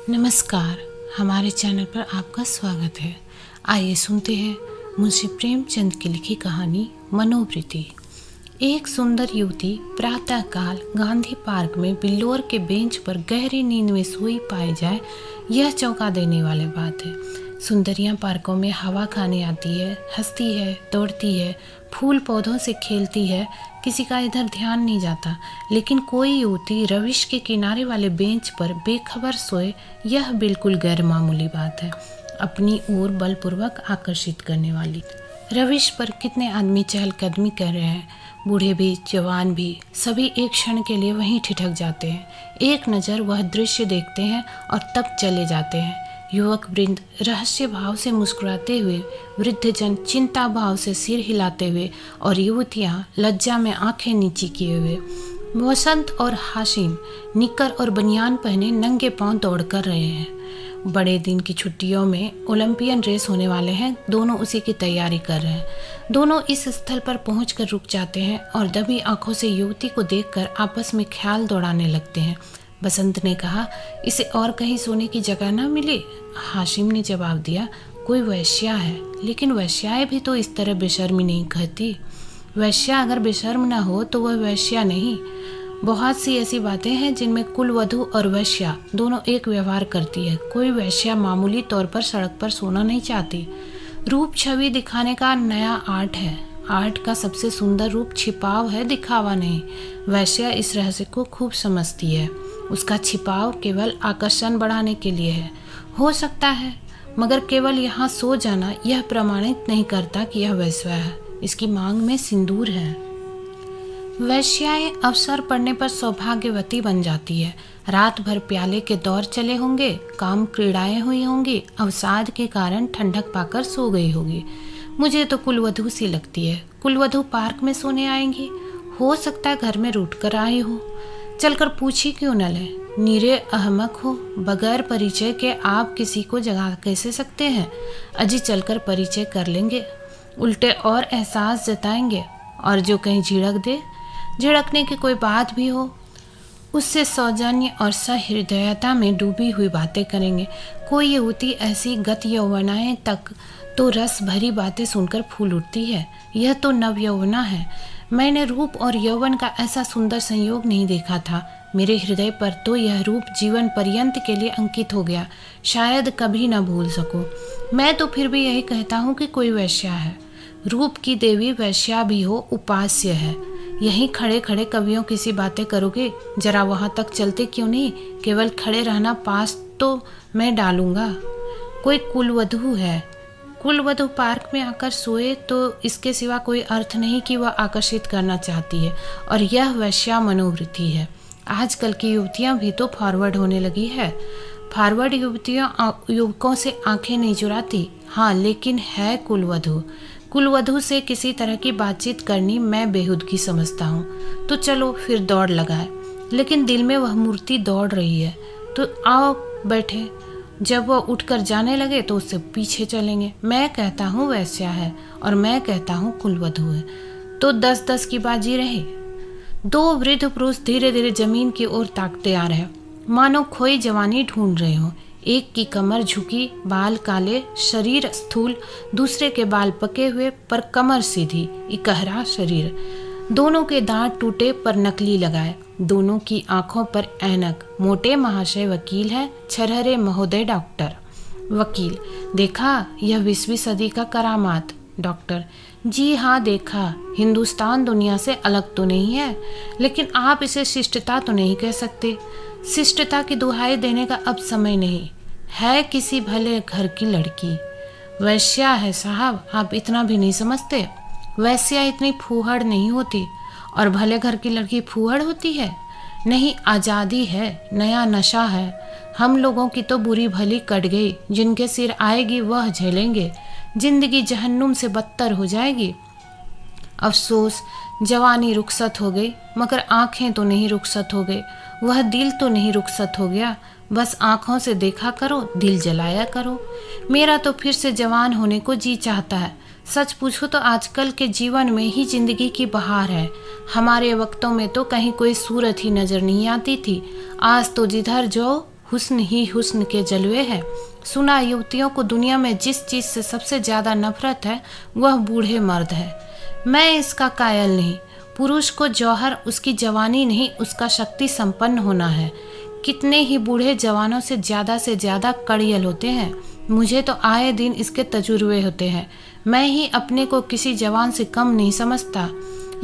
नमस्कार, हमारे चैनल पर आपका स्वागत है। आइए सुनते हैं मुंशी प्रेमचंद की लिखी कहानी मनोवृत्ति। एक सुंदर युवती प्रातःकाल गांधी पार्क में बिल्लोर के बेंच पर गहरी नींद में सोई पाई जाए, यह चौंका देने वाली बात है। सुंदरियां पार्कों में हवा खाने आती है, हंसती है, दौड़ती है, फूल पौधों से खेलती है, किसी का इधर ध्यान नहीं जाता। लेकिन कोई युवती रविश के किनारे वाले बेंच पर बेखबर सोए, यह बिल्कुल गैर मामूली बात है, अपनी ओर बलपूर्वक आकर्षित करने वाली। रविश पर कितने आदमी चहलकदमी कर रहे हैं, बूढ़े भी जवान भी, सभी एक क्षण के लिए वहीं ठिठक जाते हैं, एक नज़र वह दृश्य देखते हैं और तब चले जाते हैं। युवक वृंद रहस्य भाव से मुस्कुराते हुए, वृद्धजन चिंता भाव से सिर हिलाते हुए और युवतियां लज्जा में आंखें नीची किए हुए। वसंत और हाशिम निकर और बनियान पहने नंगे पांव दौड़ कर रहे हैं। बड़े दिन की छुट्टियों में ओलंपियन रेस होने वाले हैं, दोनों उसी की तैयारी कर रहे हैं। दोनों इस स्थल पर पहुंचकर रुक जाते हैं और दबी आंखों से युवती को देखकर आपस में ख्याल दौड़ाने लगते हैं। बसंत ने कहा, इसे और कहीं सोने की जगह ना मिली? हाशिम ने जवाब दिया, कोई वैश्या है, लेकिन वैश्याएं भी तो इस तरह बेशर्मी नहीं करती। वैश्या अगर बेशर्म ना हो तो वह वैश्या नहीं। बहुत सी ऐसी बातें हैं जिनमें कुलवधू और वैश्या दोनों एक व्यवहार करती है। कोई वैश्या मामूली तौर पर सड़क पर सोना नहीं चाहती। रूप छवि दिखाने का नया आर्ट है। आर्ट का सबसे सुंदर रूप छिपाव है, दिखावा नहीं। वैश्या इस रहस्य को खूब समझती है। उसका छिपाव केवल आकर्षण बढ़ाने के लिए है, हो सकता है, मगर केवल यहाँ सो जाना यह प्रमाणित नहीं करता कि यह वैश्या है। इसकी मांग में सिंदूर है। वैश्याएं अवसर पड़ने पर सौभाग्यवती बन जाती है। रात भर प्याले के दौर चले होंगे, काम क्रीड़ाएं हुई होंगी, अवसाद के कारण ठंडक पाकर सो गई होगी। मुझे तो कुलवधू सी लगती है। कुलवधू पार्क में सोने आएंगी, हो सकता है घर में रूठ कर आई हो। चलकर पूछी क्यों न ले? नीरे अहमक हो, बगैर परिचय के आप किसी को जगा कैसे सकते हैं? अजी चलकर परिचय कर लेंगे, उल्टे और एहसास जताएंगे, और जो कहीं झिड़क दे, झिड़कने की कोई बात भी हो, उससे सौजन्य और सहृदयता में डूबी हुई बातें करेंगे। कोई युवती ऐसी गत यौवनाएं तक तो रस भरी बातें सुनकर फूल उठती है। यह तो नव यौवना है। मैंने रूप और यौवन का ऐसा सुंदर संयोग नहीं देखा था। मेरे हृदय पर तो यह रूप जीवन पर्यंत के लिए अंकित हो गया, शायद कभी न भूल सकूं। मैं तो फिर भी यही कहता हूँ कि कोई वैश्या है। रूप की देवी वैश्या भी हो, उपास्य है। यहीं खड़े खड़े कवियों की सी बातें करोगे, जरा वहाँ तक चलते क्यों नहीं? केवल खड़े रहना पास तो मैं डालूंगा। कोई कुलवधू है। कुलवधू पार्क में आकर सोए तो इसके सिवा कोई अर्थ नहीं कि वह आकर्षित करना चाहती है, और यह वैश्या मनोवृत्ति है। आजकल की युवतियां भी तो फॉरवर्ड होने लगी है। फॉरवर्ड युवतियां युवकों से आंखें नहीं चुराती। हाँ, लेकिन है कुलवधू। कुलवधू से किसी तरह की बातचीत करनी मैं बेहुदगी समझता हूँ। तो चलो फिर दौड़ लगाए। लेकिन दिल में वह मूर्ति दौड़ रही है, तो आओ बैठे। जब वह उठकर जाने लगे तो उससे पीछे चलेंगे। मैं कहता हूँ वैश्या है और मैं कहता हूँ कुलवधू है, तो 10-10 की बाजी रहे। दो वृद्ध पुरुष धीरे धीरे जमीन की ओर ताकते आ रहे, मानो खोई जवानी ढूंढ रहे हो। एक की कमर झुकी, बाल काले, शरीर स्थूल, दूसरे के बाल पके हुए पर कमर सीधी, इकहरा शरीर। दोनों के दांत टूटे पर नकली लगाए, दोनों की आंखों पर ऐनक। मोटे महाशय वकील है, छरहरे महोदय डॉक्टर। वकील, देखा यह 20वीं सदी का करामात। डॉक्टर, जी हाँ देखा। हिंदुस्तान दुनिया से अलग तो नहीं है, लेकिन आप इसे शिष्टता तो नहीं कह सकते। शिष्टता की दुहाई देने का अब समय नहीं है। किसी भले घर की लड़की वैश्या है साहब, आप इतना भी नहीं समझते। वैश्या इतनी फूहड़ नहीं होती, और भले घर की लड़की फूहड़ होती है? नहीं, आज़ादी है, नया नशा है। हम लोगों की तो बुरी भली कट गई, जिनके सिर आएगी वह झेलेंगे। जिंदगी जहन्नुम से बदतर हो जाएगी। अफसोस, जवानी रुखसत हो गई, मगर आंखें तो नहीं रुखसत हो गई, वह दिल तो नहीं रुखसत हो गया। बस आंखों से देखा करो, दिल जलाया करो। मेरा तो फिर से जवान होने को जी चाहता है। सच पूछो तो आजकल के जीवन में ही जिंदगी की बहार है। हमारे वक्तों में तो कहीं कोई सूरत ही नजर नहीं आती थी। आज तो जिधर जो हुस्न ही हुस्न के जलवे है। सुना युवतियों को दुनिया में जिस चीज़ से सबसे ज़्यादा नफरत है वह बूढ़े मर्द है। मैं इसका कायल नहीं। पुरुष को जौहर उसकी जवानी नहीं, उसका शक्ति संपन्न होना है। कितने ही बूढ़े जवानों से ज़्यादा कड़ियल होते हैं। मुझे तो आए दिन इसके तजुर्बे होते हैं। मैं ही अपने को किसी जवान से कम नहीं समझता।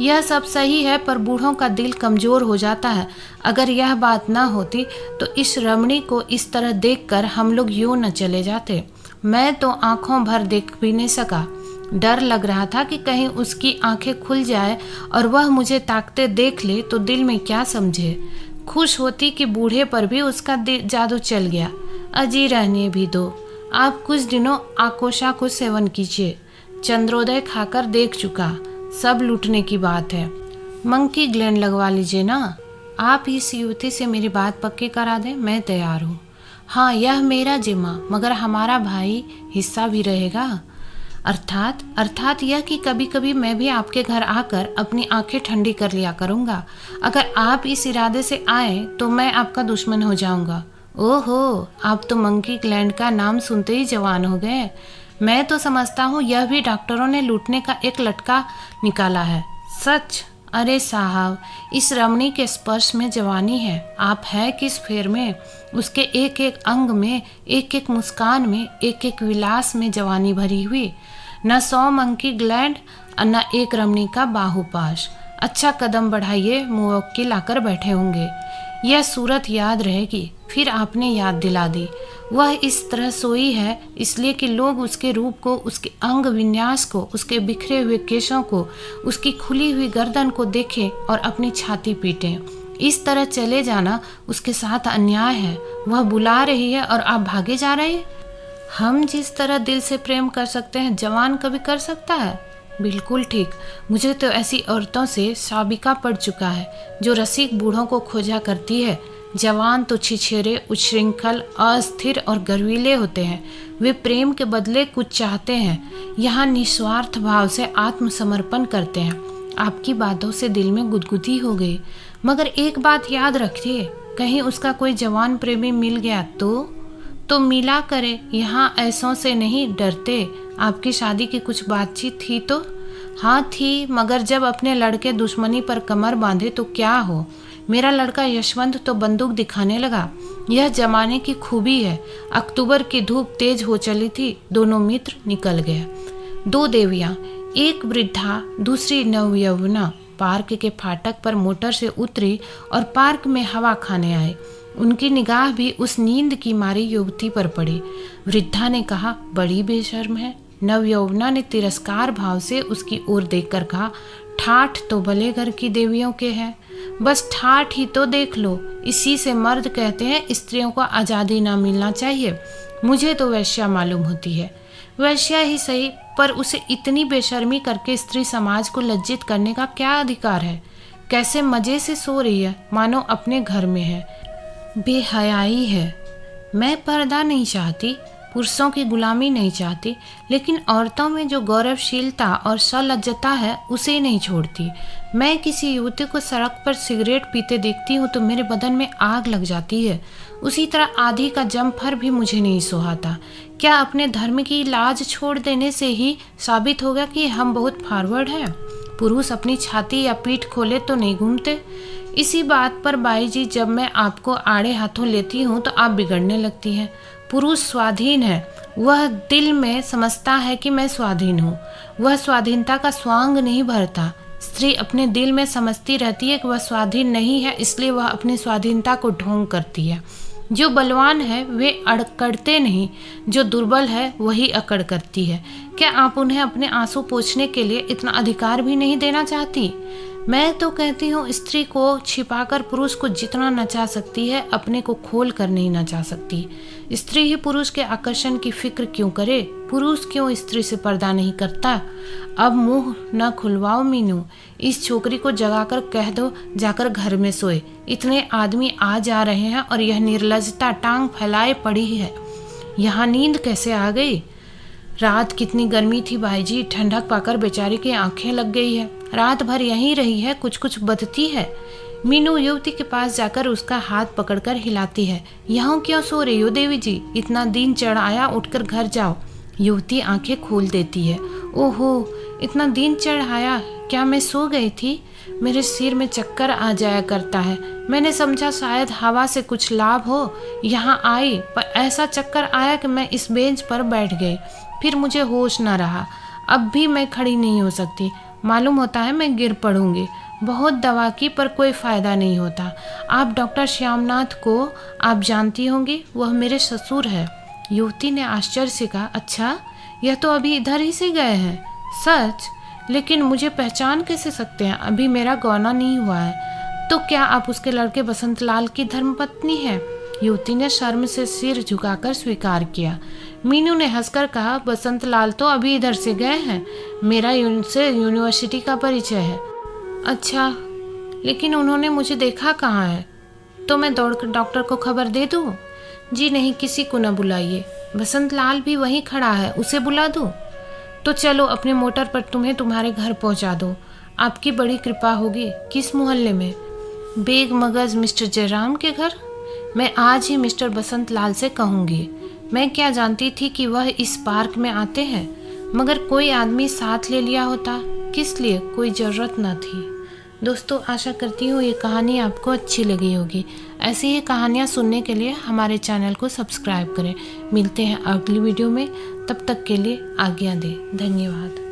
यह सब सही है, पर बूढ़ों का दिल कमज़ोर हो जाता है। अगर यह बात ना होती तो इस रमणी को इस तरह देखकर हम लोग यूँ न चले जाते। मैं तो आंखों भर देख भी नहीं सका। डर लग रहा था कि कहीं उसकी आंखें खुल जाए और वह मुझे ताकते देख ले तो दिल में क्या समझे। खुश होती कि बूढ़े पर भी उसका जादू चल गया। अजी रहने भी दो। आप कुछ दिनों आकोशा को सेवन कीजिए। चंद्रोदय खाकर देख चुका, सब लूटने की बात है। मंकी ग्लैंड लगवा लीजिए ना। आप इस युवती से मेरी बात पक्की करा दें, मैं तैयार हूँ। हाँ, यह मेरा जिम्मा, मगर हमारा भाई हिस्सा भी रहेगा। अर्थात यह कि कभी कभी मैं भी आपके घर आकर अपनी आंखें ठंडी कर लिया करूँगा। अगर आप इस इरादे से आए तो मैं आपका दुश्मन हो जाऊँगा। ओहो, आप तो मंकी ग्लैंड का नाम सुनते ही जवान हो गए। मैं तो समझता हूँ यह भी डॉक्टरों ने लूटने का एक लटका निकाला है। सच? अरे साहब, इस रमणी के स्पर्श में जवानी है। आप है किस फेर में? उसके एक एक अंग में, एक एक मुस्कान में, एक एक विलास में जवानी भरी हुई। न 100 मंकी ग्लैंड, न एक रमणी का बाहुपाश। अच्छा, कदम बढ़ाइए, मुवक्किल आकर बैठे होंगे। यह सूरत याद रहेगी। फिर आपने याद दिला दी। वह इस तरह सोई है इसलिए कि लोग उसके रूप को, उसके अंग विन्यास को, उसके बिखरे हुए केशों को, उसकी खुली हुई गर्दन को देखें और अपनी छाती पीटें। इस तरह चले जाना उसके साथ अन्याय है। वह बुला रही है और आप भागे जा रहे हैं। हम जिस तरह दिल से प्रेम कर सकते हैं, जवान कभी कर सकता है? बिल्कुल ठीक। मुझे तो ऐसी औरतों से साबिका पड़ चुका है जो रसिक बूढ़ों को खोजा करती है। जवान तो छिछेरे, उच्छृंखल, अस्थिर और गर्वीले होते हैं। वे प्रेम के बदले कुछ चाहते हैं। यहाँ निस्वार्थ भाव से आत्मसमर्पण करते हैं। आपकी बातों से दिल में गुदगुदी हो गई। मगर एक बात याद रखिए, कहीं उसका कोई जवान प्रेमी मिल गया तो मिला करे। यहाँ ऐसों से नहीं डरते। आपकी शादी की कुछ बातचीत थी तो? हाँ थी, मगर जब अपने लड़के दुश्मनी पर कमर बांधे तो क्या हो। मेरा लड़का यशवंत तो बंदूक दिखाने लगा। यह जमाने की खूबी है। अक्टूबर की धूप तेज हो चली थी। दोनों मित्र निकल गए। 2 देवियां, एक वृद्धा, दूसरी नवयौवना, पार्क के फाटक पर मोटर से उतरी और पार्क में हवा खाने आए। उनकी निगाह भी उस नींद की मारी युवती पर पड़ी। वृद्धा ने कहा, बड़ी बेशर्म है। नवयौवना ने तिरस्कार भाव से उसकी ओर देखकर कहा, ठाठ तो भले घर की देवियों के हैं। बस ठाठ ही तो देख लो। इसी से मर्द कहते हैं स्त्रियों को आज़ादी ना मिलना चाहिए। मुझे तो वैश्या मालूम होती है। वैश्या ही सही, पर उसे इतनी बेशर्मी करके स्त्री समाज को लज्जित करने का क्या अधिकार है? कैसे मज़े से सो रही है, मानो अपने घर में है। बेहयाई है। मैं पर्दा नहीं चाहती, पुरुषों की गुलामी नहीं चाहती, लेकिन औरतों में जो गौरवशीलता और सलज्जता है उसे नहीं छोड़ती। मैं किसी युवती को सड़क पर सिगरेट पीते देखती हूँ तो मेरे बदन में आग लग जाती है। उसी तरह आधी का जमफर भी मुझे नहीं सुहाता। क्या अपने धर्म की लाज छोड़ देने से ही साबित होगा कि हम बहुत फॉरवर्ड हैं? पुरुष अपनी छाती या पीठ खोले तो नहीं घूमते। इसी बात पर बाई जी, जब मैं आपको आड़े हाथों लेती हूँ तो आप बिगड़ने लगती हैं। पुरुष स्वाधीन है। वह दिल में समझता है कि मैं स्वाधीन हूँ। वह स्वाधीनता का स्वांग नहीं भरता। स्त्री अपने दिल में समझती रहती है कि वह स्वाधीन नहीं है, इसलिए वह अपनी स्वाधीनता को ढोंग करती है। जो बलवान है वे अकड़ते नहीं, जो दुर्बल है वही अकड़ करती है। क्या आप उन्हें अपने आंसू पोंछने के लिए इतना अधिकार भी नहीं देना चाहती? मैं तो कहती हूँ स्त्री को छिपाकर पुरुष को जितना नचा सकती है, अपने को खोल कर नहीं नचा सकती। स्त्री ही पुरुष के आकर्षण की फिक्र क्यों करे? पुरुष क्यों स्त्री से पर्दा नहीं करता? अब मुंह न खुलवाओ मीनू। इस छोकरी को जगाकर कह दो जाकर घर में सोए। इतने आदमी आ जा रहे हैं और यह निर्लजता टांग फैलाए पड़ी है। यहाँ नींद कैसे आ गई? रात कितनी गर्मी थी भाई जी, ठंडक पाकर बेचारी की आंखें लग गई है। रात भर यहीं रही है, कुछ कुछ बदती है। मीनू युवती के पास जाकर उसका हाथ पकड़कर हिलाती है। यहाँ क्यों सो रही हो देवी जी, इतना दिन चढ़ आया, उठकर घर जाओ। युवती आंखें खोल देती है। ओहो, इतना दिन चढ़ आया, क्या मैं सो गई थी? मेरे सिर में चक्कर आ जाया करता है। मैंने समझा शायद हवा से कुछ लाभ हो, यहाँ आई, पर ऐसा चक्कर आया कि मैं इस बेंच पर बैठ गई, फिर मुझे होश न रहा। अब भी मैं खड़ी नहीं हो सकती, मालूम होता है मैं गिर पड़ूंगी। बहुत दवा की पर कोई फ़ायदा नहीं होता। आप डॉक्टर श्यामनाथ को आप जानती होंगी, वह मेरे ससुर है। युवती ने आश्चर्य से कहा, अच्छा, यह तो अभी इधर ही से गए हैं। सच? लेकिन मुझे पहचान कैसे सकते हैं? अभी मेरा गौना नहीं हुआ है। तो क्या आप उसके लड़के बसंत लाल की धर्मपत्नी हैं? युवती ने शर्म से सिर झुकाकर स्वीकार किया। मीनू ने हंसकर कहा, बसंत लाल तो अभी इधर से गए हैं, मेरा उनसे यूनिवर्सिटी का परिचय है। अच्छा, लेकिन उन्होंने मुझे देखा कहाँ है? तो मैं दौड़कर डॉक्टर को खबर दे दूँ? जी नहीं, किसी को न बुलाइए, बसंत लाल भी वहीं खड़ा है, उसे बुला दूँ? तो चलो, अपने मोटर पर तुम्हें तुम्हारे घर पहुँचा दो, आपकी बड़ी कृपा होगी। किस मोहल्ले में? बेग मगज मिस्टर जयराम के घर। मैं आज ही मिस्टर बसंत लाल से कहूँगी। मैं क्या जानती थी कि वह इस पार्क में आते हैं, मगर कोई आदमी साथ ले लिया होता। किस लिए? कोई ज़रूरत न थी। दोस्तों, आशा करती हूँ ये कहानी आपको अच्छी लगी होगी। ऐसी ही कहानियाँ सुनने के लिए हमारे चैनल को सब्सक्राइब करें। मिलते हैं अगली वीडियो में, तब तक के लिए आज्ञा दें। धन्यवाद।